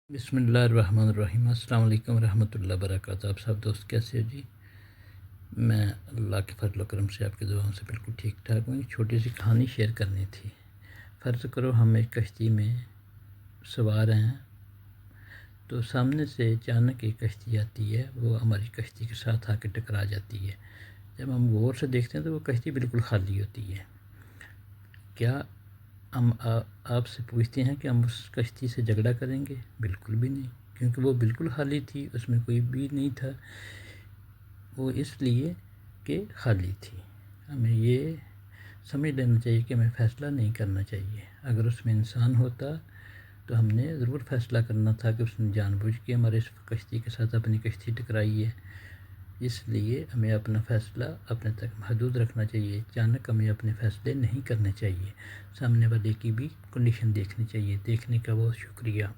बिस्मिल्लाहिर्रहमानिर्रहीम। अस्सलाम वालेकुम रहमतुल्लाहि वबरकातुहू। आप सब दोस्त कैसे हो जी? मैं अल्लाह के फजल व करम से आपके दुआओं से बिल्कुल ठीक ठाक हूँ। एक छोटी सी कहानी शेयर करनी थी। फ़र्ज़ करो हम एक कश्ती में सवार हैं, तो सामने से अचानक एक कश्ती आती है, वो हमारी कश्ती के साथ आके टकरा जाती है। जब हम गौर से देखते हैं तो वो कश्ती बिल्कुल खाली होती है। क्या हम आपसे पूछते हैं कि हम उस कश्ती से झगड़ा करेंगे? बिल्कुल भी नहीं, क्योंकि वो बिल्कुल खाली थी, उसमें कोई भी नहीं था। वो इसलिए कि खाली थी। हमें ये समझ लेना चाहिए कि हमें फ़ैसला नहीं करना चाहिए। अगर उसमें इंसान होता तो हमने ज़रूर फ़ैसला करना था कि उसने जानबूझ के हमारे इस कश्ती के साथ अपनी कश्ती टकराई है। इसलिए हमें अपना फ़ैसला अपने तक महदूद रखना चाहिए। अचानक हमें अपने फ़ैसले नहीं करने चाहिए। सामने वाले की भी कंडीशन देखनी चाहिए। देखने का बहुत शुक्रिया।